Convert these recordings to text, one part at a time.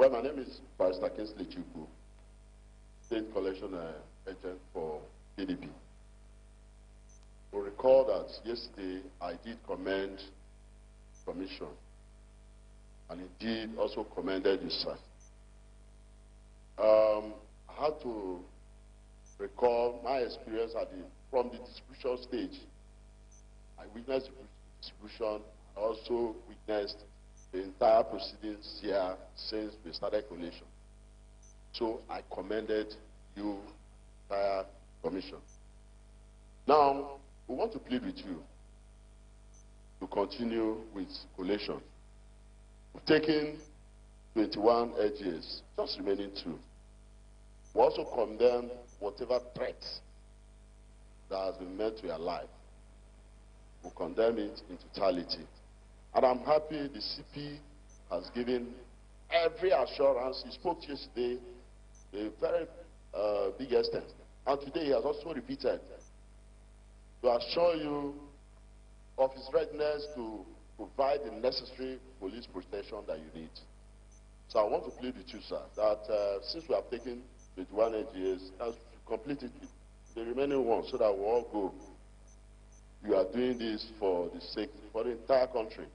Well, my name is Pastor Kingsley Chukwu, State Collection Agent for PDP. We recall that yesterday I did commend Commission, and indeed also commended you, sir. I had to recall my experience from the distribution stage. I witnessed the distribution, I also witnessed the entire proceedings here since we started collation. So I commended you, entire commission. Now, we want to plead with you to continue with collation. We've taken 21 LGAs, just remaining 2. We also condemn whatever threat that has been made to your life. We condemn it in totality. And I'm happy the CP has given every assurance. He spoke yesterday to a very big extent. And today he has also repeated to assure you of his readiness to provide the necessary police protection that you need. So I want to plead with you, sir, that since we have taken 21 AGAs, as completed the remaining ones so that we all go. You are doing this for the sake, for the entire country.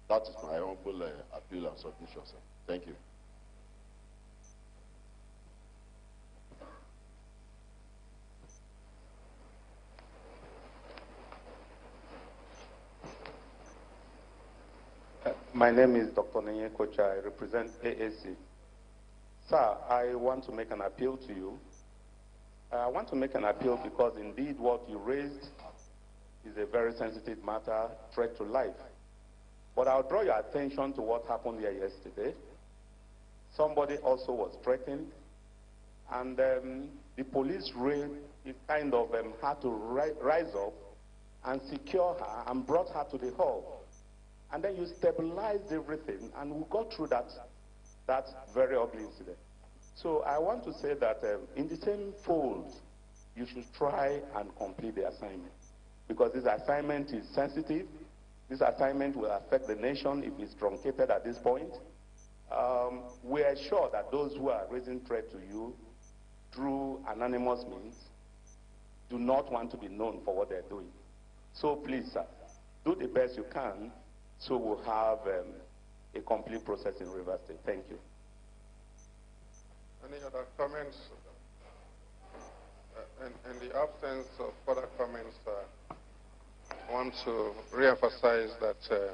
That is my humble appeal and submission, sir. Thank you. My name is Dr. Nenye Kocha. I represent AAC. Sir, I want to make an appeal to you. I want to make an appeal because indeed what you raised is a very sensitive matter, threat to life. But I'll draw your attention to what happened here yesterday. Somebody also was threatened, and the police kind of had to rise up and secure her and brought her to the hall. And then you stabilized everything, and we got through that very ugly incident. So I want to say that in the same fold, you should try and complete the assignment. Because this assignment is sensitive. This assignment will affect the nation if it's truncated at this point. We are sure that those who are raising threat to you through anonymous means do not want to be known for what they're doing. So please, sir, do the best you can so we'll have a complete process in Rivers State. Thank you. Any other comments? In the absence of further comments, I want to re-emphasize that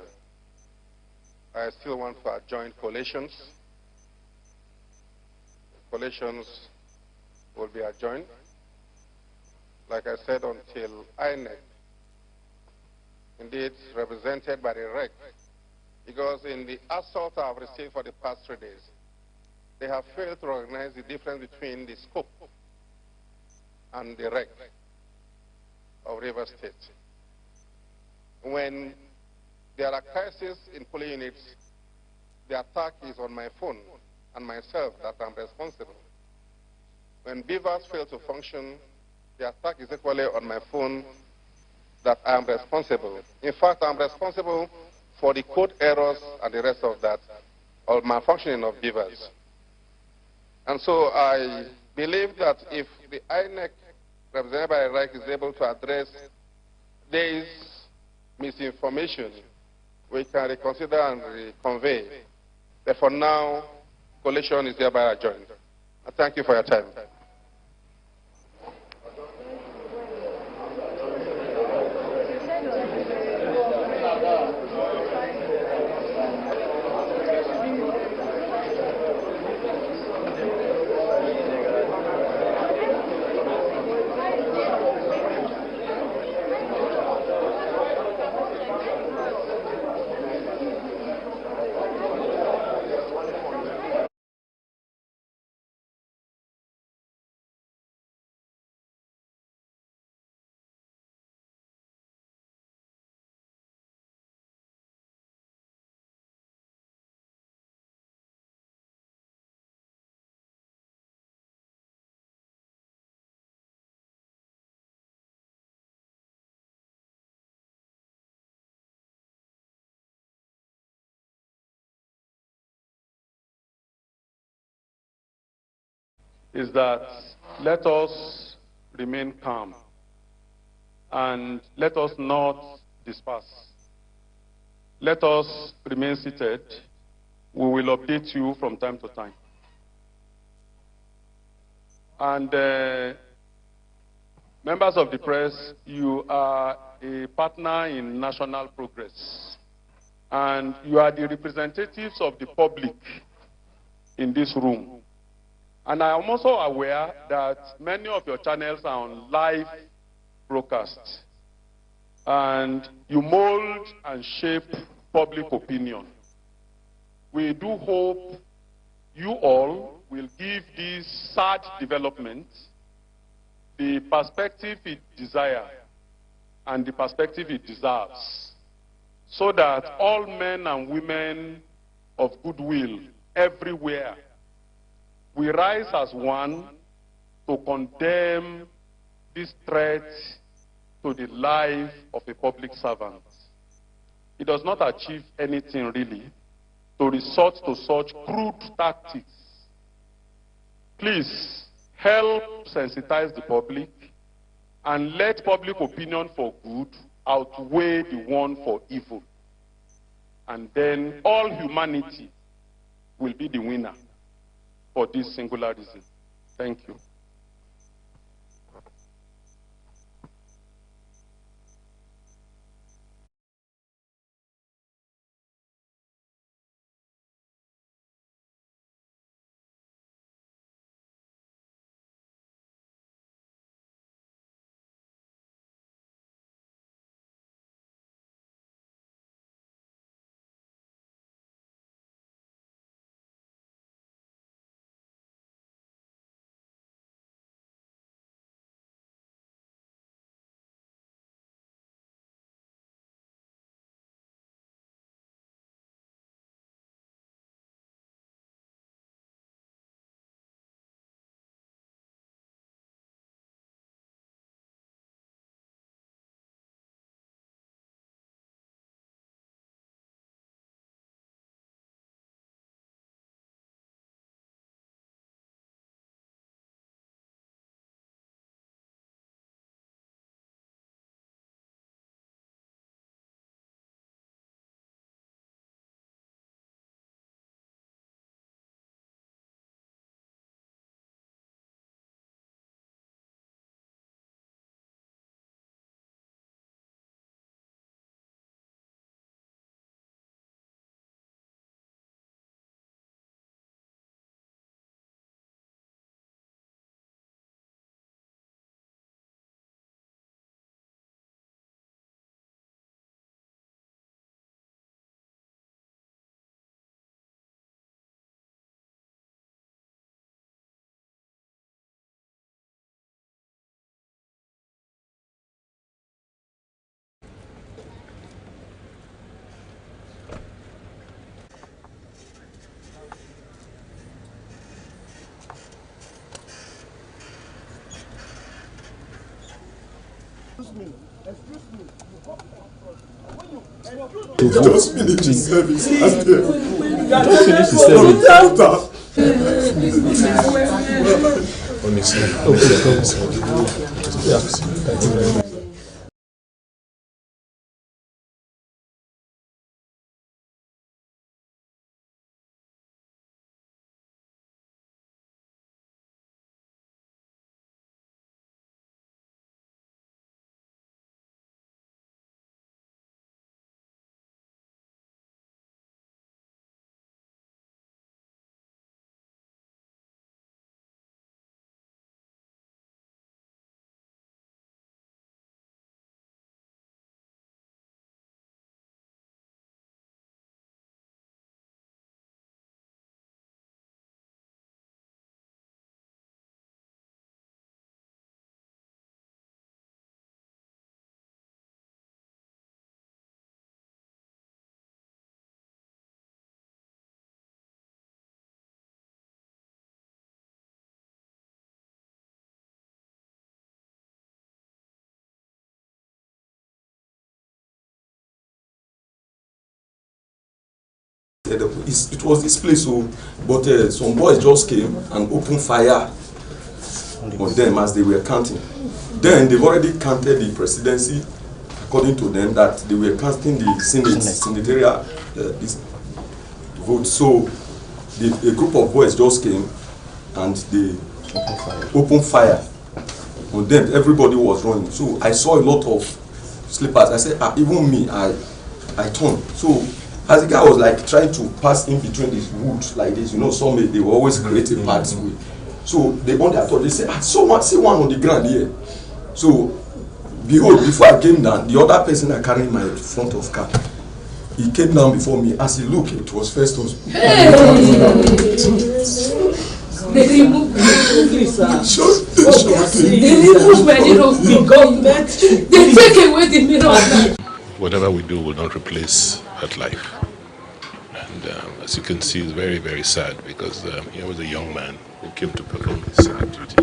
I still want to adjourn collations. Collations will be adjourned, like I said, until INEC, indeed represented by the REC, because in the assault I have received for the past 3 days, they have failed to recognize the difference between the scope and the REC of Rivers State. When there are crises in polling units, the attack is on my phone and myself that I'm responsible. When beavers fail to function, the attack is equally on my phone that I'm responsible. In fact, I'm responsible for the code errors and the rest of that, or malfunctioning of beavers. And so I believe that if the INEC represented by REC is able to address this misinformation, we can reconsider and convey. But for now, collation is hereby adjourned. Thank you for your time. is that let us remain calm and let us not disperse. Let us remain seated. We will update you from time to time. And members of the press, you are a partner in national progress. And you are the representatives of the public in this room. And I am also aware that many of your channels are on live broadcast. And you mold and shape public opinion. We do hope you all will give this sad development the perspective it desires and the perspective it deserves, so that all men and women of goodwill everywhere will rise as one to condemn this threat to the life of a public servant. It does not achieve anything really to resort to such crude tactics. Please help sensitize the public and let public opinion for good outweigh the one for evil. And then all humanity will be the winner for this singular reason. Thank you. Just finish the service. Just finish the service. Honestly. Yeah. Thank you very much. It was this place, but some boys just came and opened fire on them as they were counting. Then they've already counted the presidency according to them, that they were casting the senatorial vote. So a group of boys just came and they opened fire on them. Everybody was running. So I saw a lot of slippers. I said, even me, I turned. So as the guy was like trying to pass in between these woods like this, some they will always create a pathway. So they on their thought, they say, someone see one on the ground here. So behold, before I came down, the other person I carried my front of car, he came down before me. As he looked, it was Festus. They remove many of the government. They take away the mirror. Whatever we do will not replace that life. And as you can see, it's very, very sad because here was a young man who came to perform his civic duty.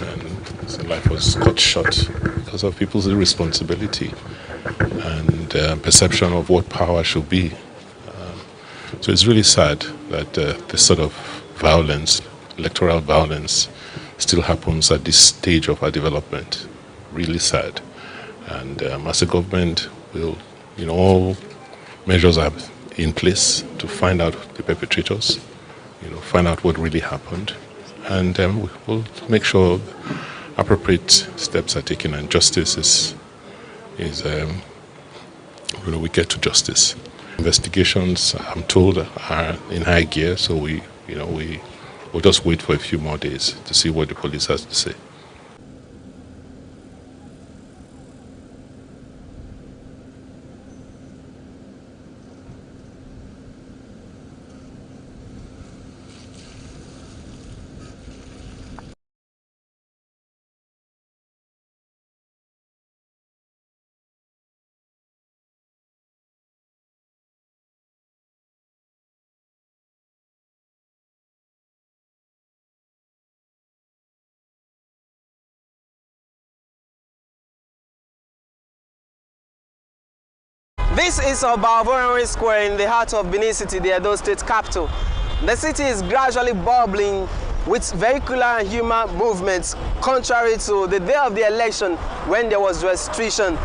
And his life was cut short because of people's irresponsibility and perception of what power should be. So it's really sad that this sort of violence, electoral violence, still happens at this stage of our development. Really sad. And as a government, we'll, all measures are in place to find out the perpetrators, find out what really happened, and we'll make sure appropriate steps are taken and justice is we get to justice. Investigations, I'm told, are in high gear, so we'll just wait for a few more days to see what the police has to say. This is Obavonri Square in the heart of Benin City, the Edo State capital. The city is gradually bubbling with vehicular and human movements, contrary to the day of the election when there was restriction.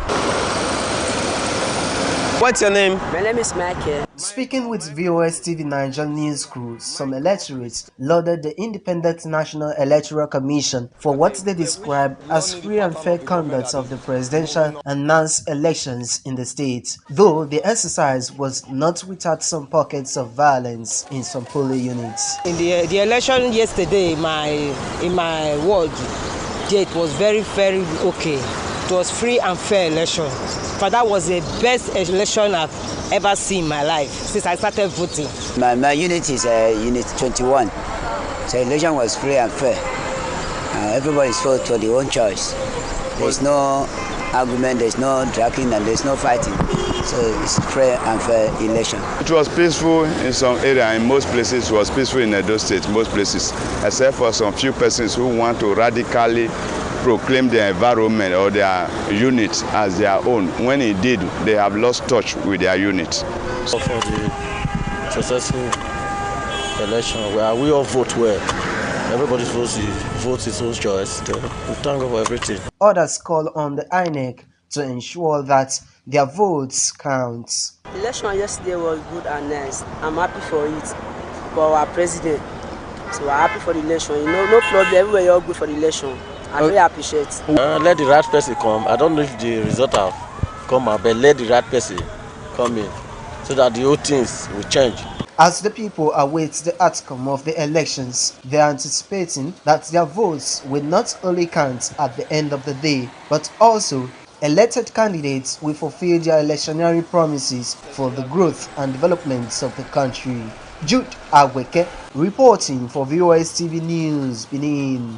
What's your name? My name is Michael. Speaking with VOS TV Nigerian News Crew, some electorates lauded the Independent National Electoral Commission for what they described as free and fair conduct of the presidential and NANS elections in the state, though the exercise was not without some pockets of violence in some polling units. In the election yesterday, in my ward, it was very, very okay. It was free and fair election. But that was the best election I've ever seen in my life since I started voting. My unit is unit 21. So election was free and fair. Everybody voted for their own choice. There's no argument, there's no dragging, and there's no fighting. So it's free and fair election. It was peaceful in some area. In most places, it was peaceful in Edo State, most places, except for some few persons who want to radically proclaim their environment or their unit as their own. When indeed they have lost touch with their unit. For the successful election, where we all vote well, everybody votes his own choice. We thank God for everything. Others call on the INEC to ensure that their votes count. The election yesterday was good and nice. I'm happy for it, for our president. So we're happy for the election. No problem. Everywhere you're good for the election. I really appreciate it. Let the right person come. I don't know if the result have come out, but let the right person come in so that the whole things will change. As the people await the outcome of the elections, they are anticipating that their votes will not only count at the end of the day, but also elected candidates will fulfill their electionary promises for the growth and development of the country. Jude Agweke, reporting for VOS TV News, Benin.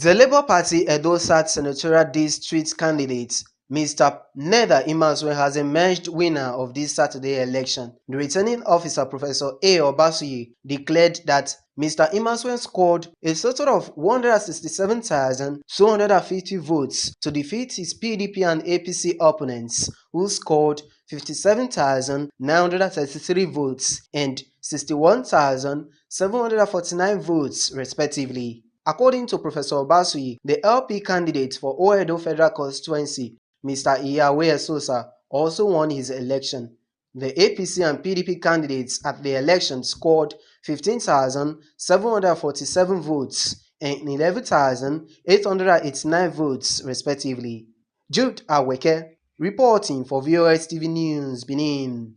The Labour Party Edo South Senatorial District candidate, Mr. Neda Imaswe, has emerged winner of this Saturday election. The returning officer, Professor A. Obasuyi, declared that Mr. Imaswe scored a total of 167,250 votes to defeat his PDP and APC opponents, who scored 57,933 votes and 61,749 votes respectively. According to Professor Obasui, the LP candidate for Oedo Federal Constituency, Mr. Iyawe Sosa, also won his election. The APC and PDP candidates at the election scored 15,747 votes and 11,889 votes respectively. Jude Aweke, reporting for VOS TV News, Benin.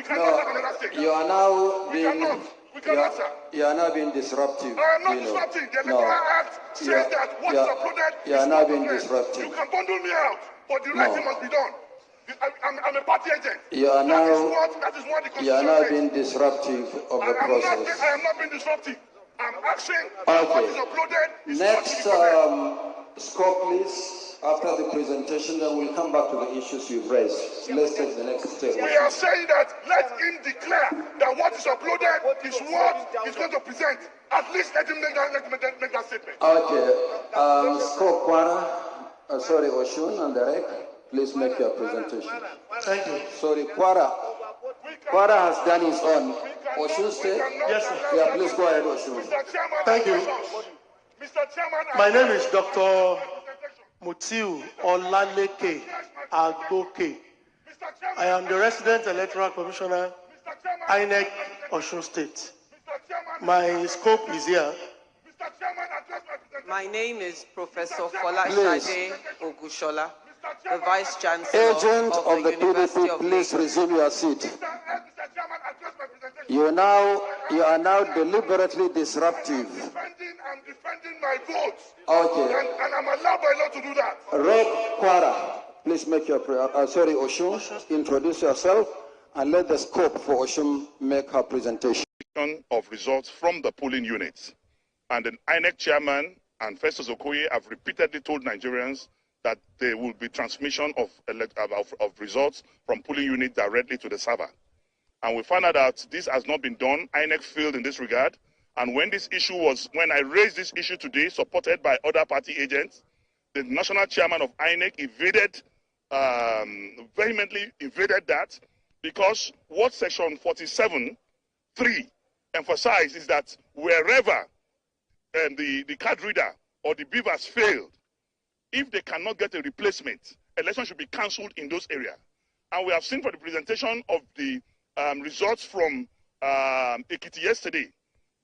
No, you are now being disruptive. I am not disrupting. The Electoral Act says that what is uploaded you are now being disruptive. You can bundle me out, but the right thing must be done. I'm a party agent. You are now. That is what the Constitution You are now says. being disruptive of the process. I am not being disruptive. I'm asking what is uploaded is next score, please. After the presentation, then we'll come back to the issues you've raised. Let's take the next step. We are saying that let him declare that what is uploaded is what he's going to present. At least let him make that statement. Okay. Score Kwara, Oshun and Derek, please make your presentation. Thank you. Sorry, Kwara has done his own. Oshun State? Yes, sir. Yeah, please go ahead, Oshun. Thank you. My name is Dr. Mutiu Olaleke Agoke. I am the resident electoral commissioner, INEC, Osun State. My scope is here. My name is Professor Folashade Ogushola, the Vice Chancellor Agent of the University PDP, of please Lagos. resume your seat. You are now deliberately disruptive. I'm defending my votes. Okay. And I'm allowed by law to do that. Red Kwara, please make your Oshun, introduce yourself and let the scope for Oshun make her presentation. Of results from the polling units. And the INEC chairman and Festus Okoye have repeatedly told Nigerians that there will be transmission of results from polling unit directly to the server. And we found out that this has not been done. INEC failed in this regard. And when I raised this issue today, supported by other party agents, the national chairman of INEC vehemently evaded that, because what section 47(3) emphasized is that wherever the card reader or the beavers failed, if they cannot get a replacement, election should be cancelled in those areas. And we have seen for the presentation of the results from Ekiti yesterday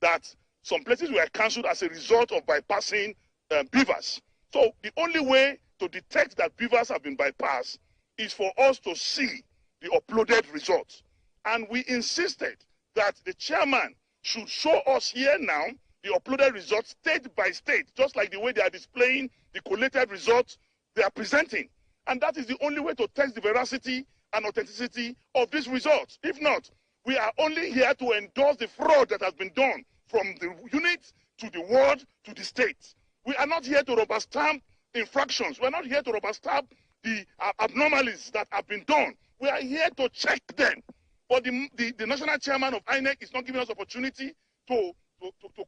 that some places were cancelled as a result of bypassing beavers. So the only way to detect that beavers have been bypassed is for us to see the uploaded results. And we insisted that the chairman should show us here now the uploaded results state by state, just like the way they are displaying the collated results they are presenting. And that is the only way to test the veracity and authenticity of these results. If not, we are only here to endorse the fraud that has been done from the unit to the ward to the state. We are not here to rubber stamp infractions. We are not here to rubber stamp the abnormalities that have been done. We are here to check them. But the national chairman of INEC is not giving us opportunity to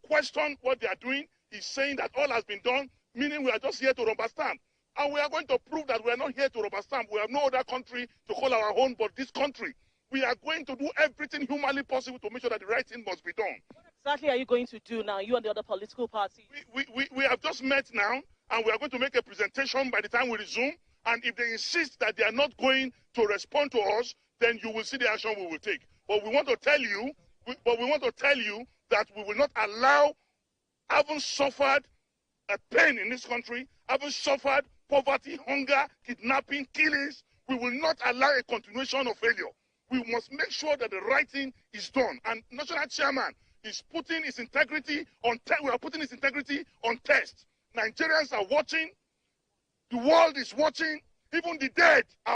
question what they are doing. He's saying that all has been done, meaning we are just here to rubber stamp. And we are going to prove that we are not here to rubber stamp. We have no other country to call our own but this country. We are going to do everything humanly possible to make sure that the right thing must be done. What exactly are you going to do now, you and the other political parties? We have just met now, and we are going to make a presentation by the time we resume. And if they insist that they are not going to respond to us, then you will see the action we will take. But we want to tell you, that we will not allow, having suffered a pain in this country, having suffered poverty, hunger, kidnapping, killings, we will not allow a continuation of failure. We must make sure that the right thing is done. And national chairman is putting his integrity on test. We are putting his integrity on test. Nigerians are watching. The world is watching. Even the dead are